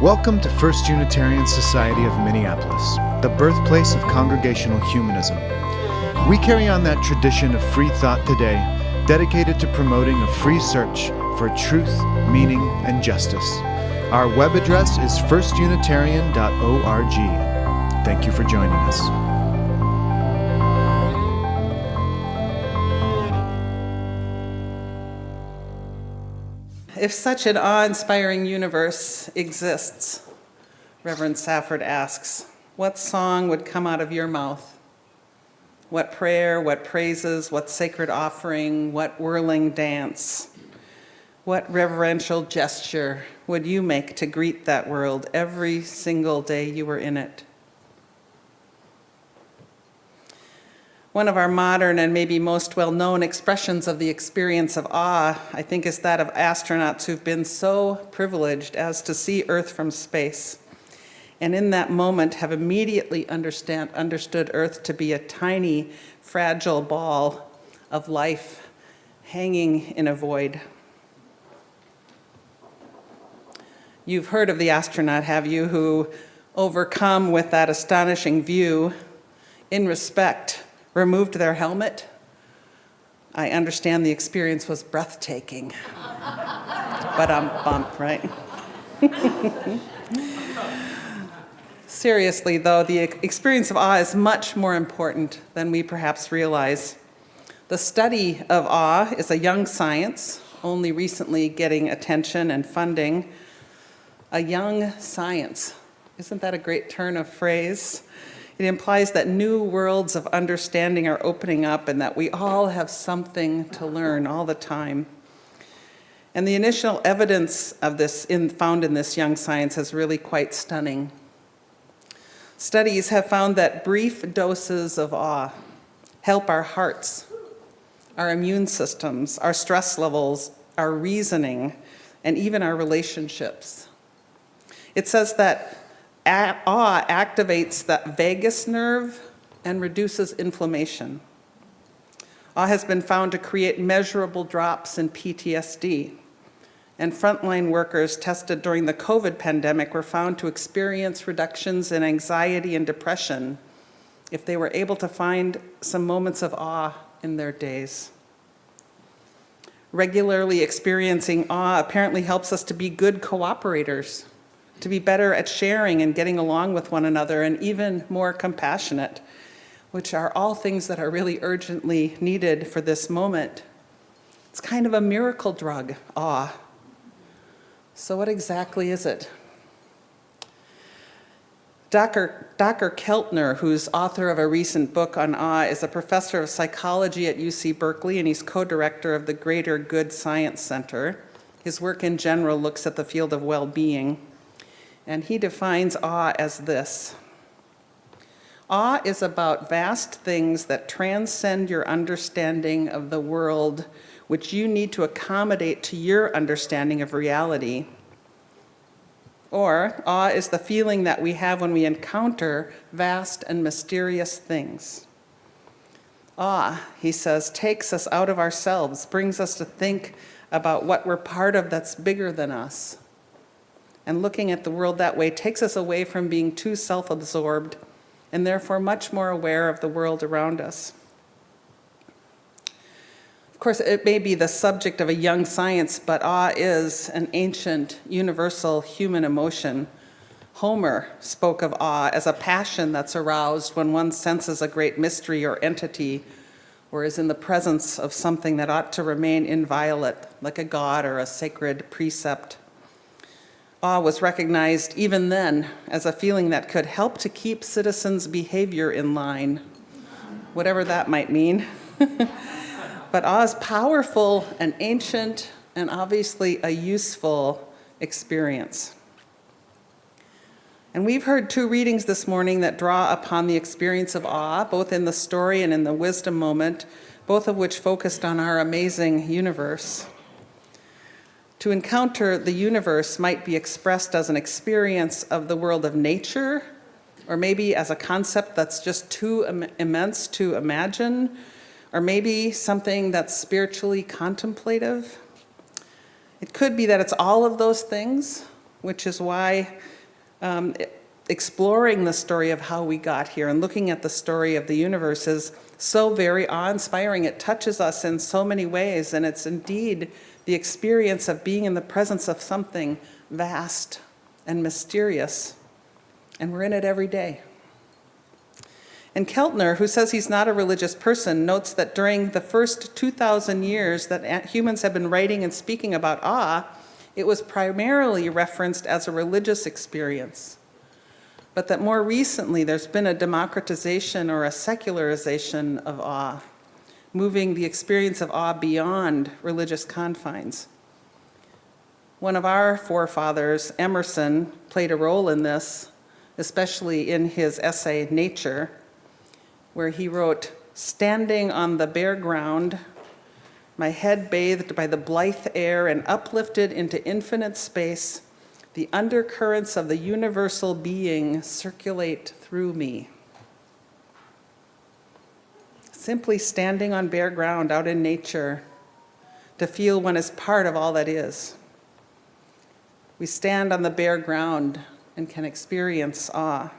Welcome to First Unitarian Society of Minneapolis, the birthplace of congregational humanism. We carry on that tradition of free thought today, dedicated to promoting a free search for truth, meaning, and justice. Our web address is firstunitarian.org. Thank you for joining us. If such an awe-inspiring universe exists, Reverend Safford asks, what song would come out of your mouth? What prayer, what praises, what sacred offering, what whirling dance? What reverential gesture would you make to greet that world every single day you were in it? One of our modern and maybe most well-known expressions of the experience of awe, I think, is that of astronauts who've been so privileged as to see Earth from space, and in that moment have immediately understood Earth to be a tiny, fragile ball of life hanging in a void. You've heard of the astronaut, have you, who, overcome with that astonishing view, in respect, removed their helmet? I understand the experience was breathtaking. But I'm bummed, right? Seriously, though, the experience of awe is much more important than we perhaps realize. The study of awe is a young science, only recently getting attention and funding. A young science. Isn't that a great turn of phrase? It implies that new worlds of understanding are opening up and that we all have something to learn all the time. And the initial evidence of this found in this young science is really quite stunning. Studies have found that brief doses of awe help our hearts, our immune systems, our stress levels, our reasoning, and even our relationships. It says that awe activates the vagus nerve and reduces inflammation. Awe has been found to create measurable drops in PTSD. And frontline workers tested during the COVID pandemic were found to experience reductions in anxiety and depression if they were able to find some moments of awe in their days. Regularly experiencing awe apparently helps us to be good cooperators, to be better at sharing and getting along with one another, and even more compassionate, which are all things that are really urgently needed for this moment. It's kind of a miracle drug, awe. So what exactly is it? Dr. Keltner, who's author of a recent book on awe, is a professor of psychology at UC Berkeley, and he's co-director of the Greater Good Science Center. His work in general looks at the field of well-being. And he defines awe as this. Awe is about vast things that transcend your understanding of the world, which you need to accommodate to your understanding of reality. Or, awe is the feeling that we have when we encounter vast and mysterious things. Awe, he says, takes us out of ourselves, brings us to think about what we're part of that's bigger than us. And looking at the world that way takes us away from being too self-absorbed and therefore much more aware of the world around us. Of course, it may be the subject of a young science, but awe is an ancient, universal human emotion. Homer spoke of awe as a passion that's aroused when one senses a great mystery or entity, or is in the presence of something that ought to remain inviolate, like a god or a sacred precept. Awe was recognized even then as a feeling that could help to keep citizens' behavior in line, whatever that might mean. But awe is powerful and ancient and obviously a useful experience. And we've heard two readings this morning that draw upon the experience of awe, both in the story and in the wisdom moment, both of which focused on our amazing universe. To encounter the universe might be expressed as an experience of the world of nature, or maybe as a concept that's just too immense to imagine, or maybe something that's spiritually contemplative. It could be that it's all of those things, which is why exploring the story of how we got here and looking at the story of the universe is so very awe-inspiring. It touches us in so many ways, and it's indeed the experience of being in the presence of something vast and mysterious, and we're in it every day. And Keltner, who says he's not a religious person, notes that during the first 2,000 years that humans have been writing and speaking about awe, it was primarily referenced as a religious experience. But that more recently there's been a democratization or a secularization of awe, moving the experience of awe beyond religious confines. One of our forefathers, Emerson, played a role in this, especially in his essay, Nature, where he wrote, "Standing on the bare ground, my head bathed by the blithe air and uplifted into infinite space, the undercurrents of the universal being circulate through me." Simply standing on bare ground out in nature to feel one is part of all that is. We stand on the bare ground and can experience awe.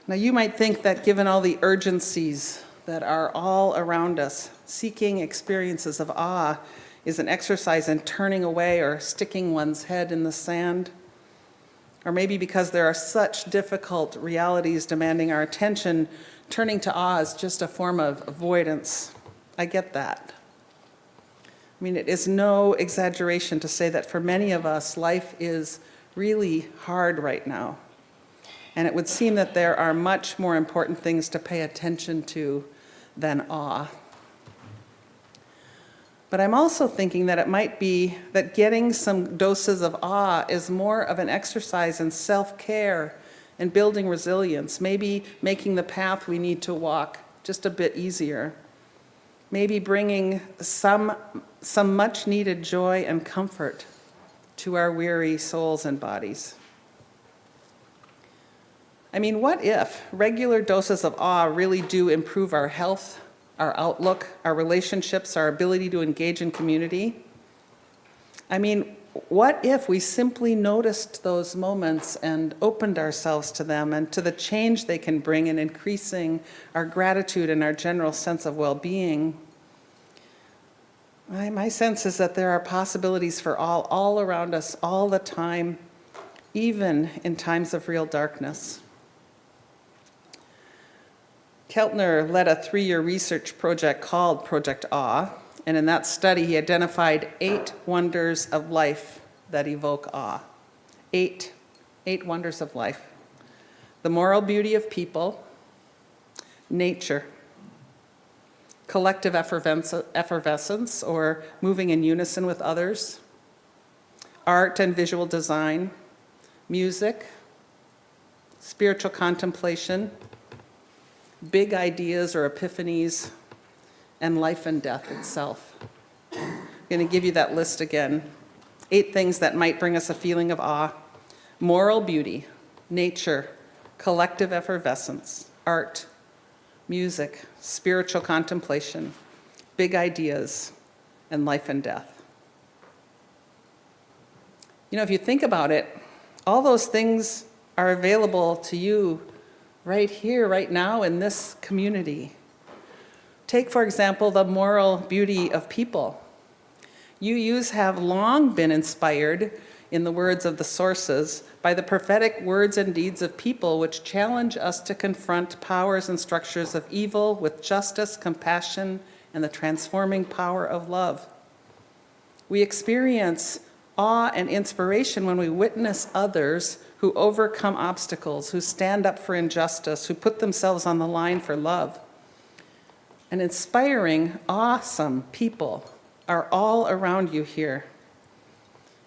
Now, you might think that given all the urgencies that are all around us, seeking experiences of awe is an exercise in turning away or sticking one's head in the sand. Or maybe because there are such difficult realities demanding our attention, turning to awe is just a form of avoidance. I get that. I mean, it is no exaggeration to say that for many of us, life is really hard right now. And it would seem that there are much more important things to pay attention to than awe. But I'm also thinking that it might be that getting some doses of awe is more of an exercise in self-care and building resilience, maybe making the path we need to walk just a bit easier, maybe bringing some much-needed joy and comfort to our weary souls and bodies. I mean, what if regular doses of awe really do improve our health, our outlook, our relationships, our ability to engage in community? I mean, what if we simply noticed those moments and opened ourselves to them and to the change they can bring in increasing our gratitude and our general sense of well-being? My sense is that there are possibilities for all around us all the time, even in times of real darkness. Keltner led a 3-year research project called Project Awe, and in that study he identified 8 wonders of life that evoke awe. 8 wonders of life. The moral beauty of people, nature, collective effervescence or moving in unison with others, art and visual design, music, spiritual contemplation, big ideas or epiphanies, and life and death itself. I'm going to give you that list again. 8 things that might bring us a feeling of awe: moral beauty, nature, collective effervescence, art, music, spiritual contemplation, big ideas, and life and death. You know, if you think about it, all those things are available to you right here, right now, in this community. Take, for example, the moral beauty of people. UUs have long been inspired, in the words of the sources, by the prophetic words and deeds of people which challenge us to confront powers and structures of evil with justice, compassion, and the transforming power of love. We experience awe and inspiration when we witness others who overcome obstacles, who stand up for injustice, who put themselves on the line for love. And inspiring, awesome people are all around you here.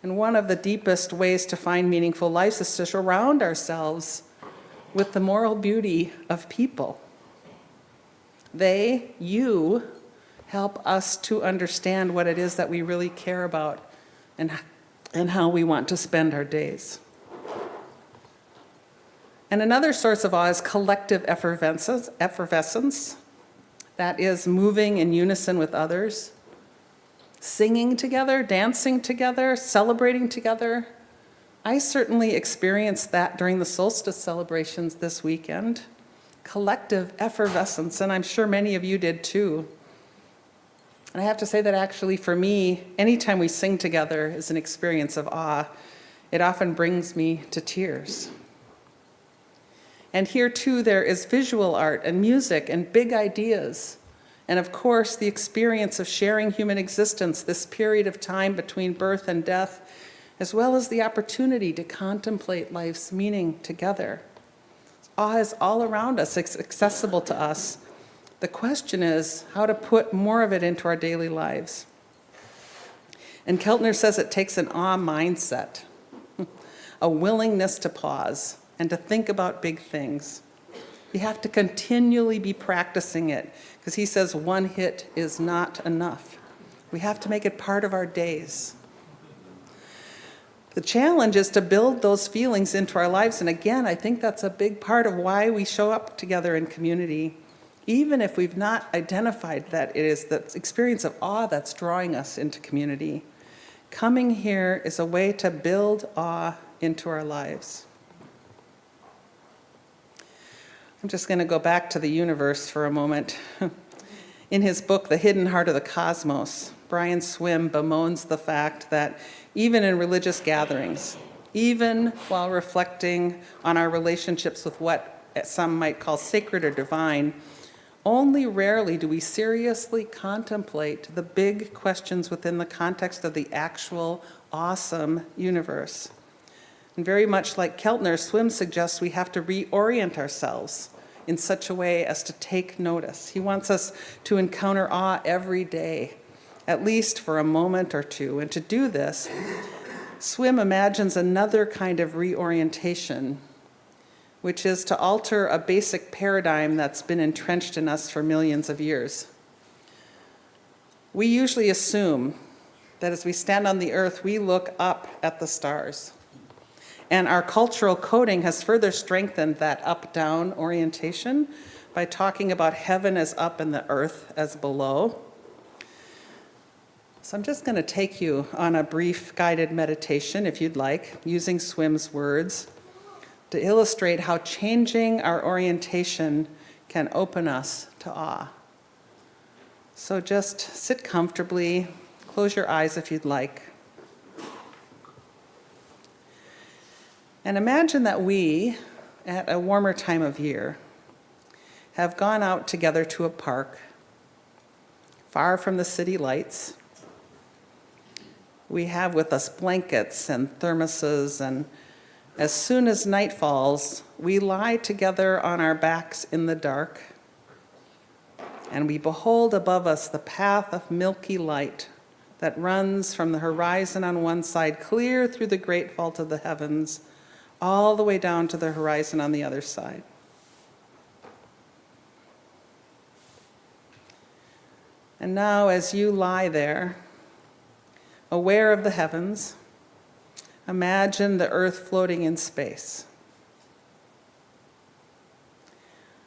And one of the deepest ways to find meaningful lives is to surround ourselves with the moral beauty of people. You help us to understand what it is that we really care about and how we want to spend our days. And another source of awe is collective effervescence, that is moving in unison with others. singing together, dancing together, celebrating together. I certainly experienced that during the solstice celebrations this weekend. Collective effervescence, and I'm sure many of you did too. And I have to say that actually for me, anytime we sing together is an experience of awe. It often brings me to tears. And here too, there is visual art and music and big ideas. And of course, the experience of sharing human existence, this period of time between birth and death, as well as the opportunity to contemplate life's meaning together. Awe is all around us, it's accessible to us. The question is how to put more of it into our daily lives. And Keltner says it takes an awe mindset, a willingness to pause and to think about big things. You have to continually be practicing it, because he says one hit is not enough. We have to make it part of our days. The challenge is to build those feelings into our lives, and again, I think that's a big part of why we show up together in community, even if we've not identified that it is the experience of awe that's drawing us into community. Coming here is a way to build awe into our lives. I'm just going to go back to the universe for a moment. In his book, The Hidden Heart of the Cosmos, Brian Swim bemoans the fact that even in religious gatherings, even while reflecting on our relationships with what some might call sacred or divine, only rarely do we seriously contemplate the big questions within the context of the actual awesome universe. And very much like Keltner, Swim suggests we have to reorient ourselves in such a way as to take notice. He wants us to encounter awe every day, at least for a moment or two. And to do this, Swim imagines another kind of reorientation, which is to alter a basic paradigm that's been entrenched in us for millions of years. We usually assume that as we stand on the earth, we look up at the stars. And our cultural coding has further strengthened that up-down orientation by talking about heaven as up and the earth as below. So I'm just going to take you on a brief guided meditation, if you'd like, using Swim's words to illustrate how changing our orientation can open us to awe. So just sit comfortably, close your eyes if you'd like. And imagine that we, at a warmer time of year, have gone out together to a park, far from the city lights. We have with us blankets and thermoses, and as soon as night falls, we lie together on our backs in the dark, and we behold above us the path of milky light that runs from the horizon on one side, clear through the great vault of the heavens, all the way down to the horizon on the other side. And now, as you lie there, aware of the heavens, imagine the earth floating in space.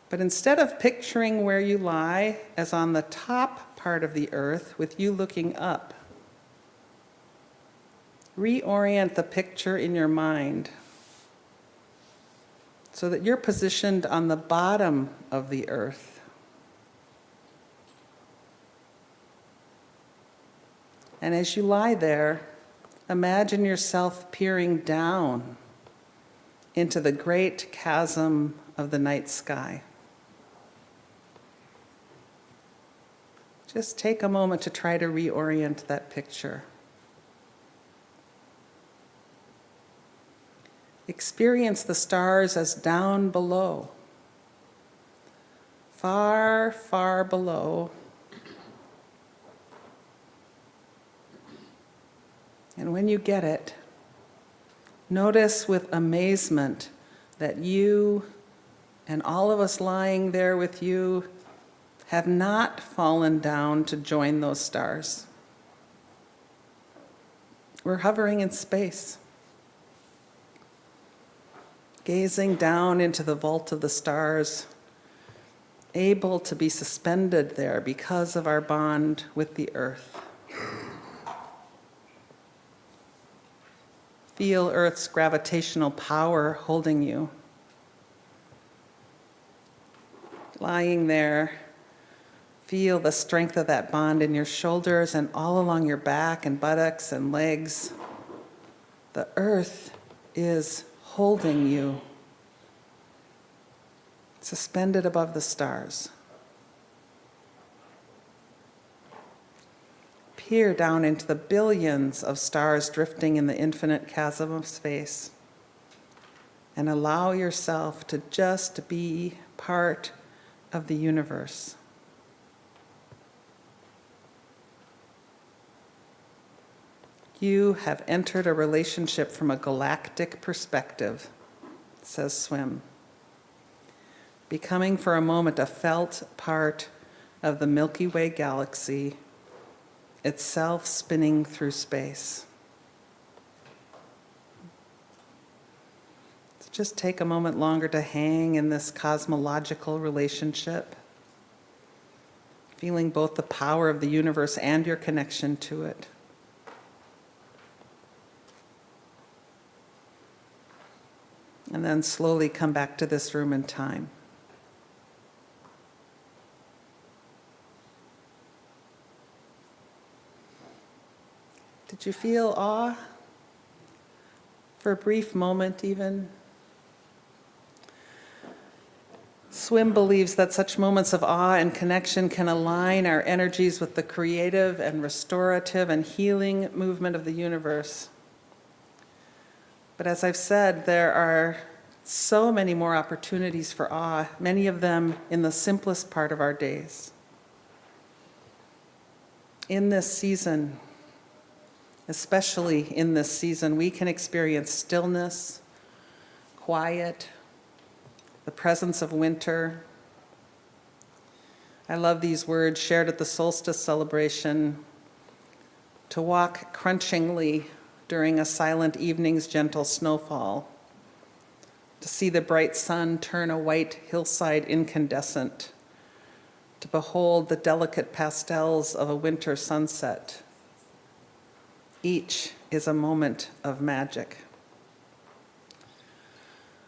But instead of picturing where you lie as on the top part of the earth with you looking up, reorient the picture in your mind so that you're positioned on the bottom of the earth. And as you lie there, imagine yourself peering down into the great chasm of the night sky. Just take a moment to try to reorient that picture. Experience the stars as down below, far, far below. And when you get it, notice with amazement that you and all of us lying there with you have not fallen down to join those stars. We're hovering in space, gazing down into the vault of the stars, able to be suspended there because of our bond with the earth. Feel Earth's gravitational power holding you. Lying there, feel the strength of that bond in your shoulders and all along your back and buttocks and legs. The earth is holding you, suspended above the stars. Peer down into the billions of stars drifting in the infinite chasm of space, and allow yourself to just be part of the universe. You have entered a relationship from a galactic perspective, says Swim, becoming for a moment a felt part of the Milky Way galaxy, itself spinning through space. So just take a moment longer to hang in this cosmological relationship, feeling both the power of the universe and your connection to it. And then slowly come back to this room and time. Did you feel awe? For a brief moment even? Swim believes that such moments of awe and connection can align our energies with the creative and restorative and healing movement of the universe. But as I've said, there are so many more opportunities for awe, many of them in the simplest part of our days. In this season, especially in this season, we can experience stillness, quiet, the presence of winter. I love these words shared at the solstice celebration: to walk crunchingly during a silent evening's gentle snowfall, to see the bright sun turn a white hillside incandescent, to behold the delicate pastels of a winter sunset. Each is a moment of magic.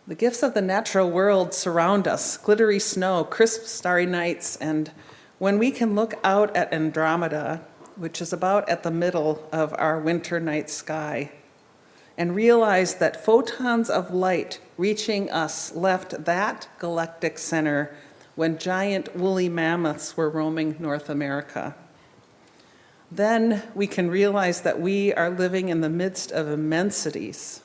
The gifts of the natural world surround us: glittery snow, crisp starry nights, and when we can look out at Andromeda, which is about at the middle of our winter night sky, and realize that photons of light reaching us left that galactic center when giant woolly mammoths were roaming North America. Then we can realize that we are living in the midst of immensities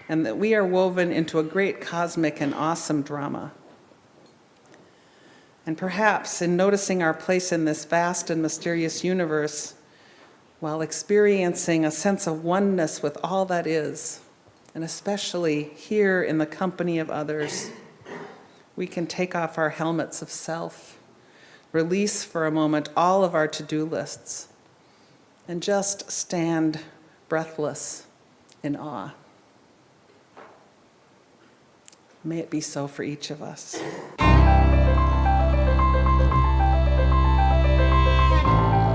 and that we are woven into a great cosmic and awesome drama. And perhaps in noticing our place in this vast and mysterious universe, while experiencing a sense of oneness with all that is, and especially here in the company of others, we can take off our helmets of self, release for a moment all of our to-do lists, and just stand breathless in awe. May it be so for each of us.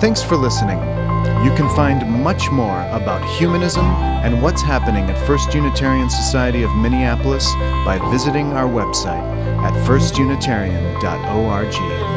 Thanks for listening. You can find much more about humanism and what's happening at First Unitarian Society of Minneapolis by visiting our website at firstunitarian.org.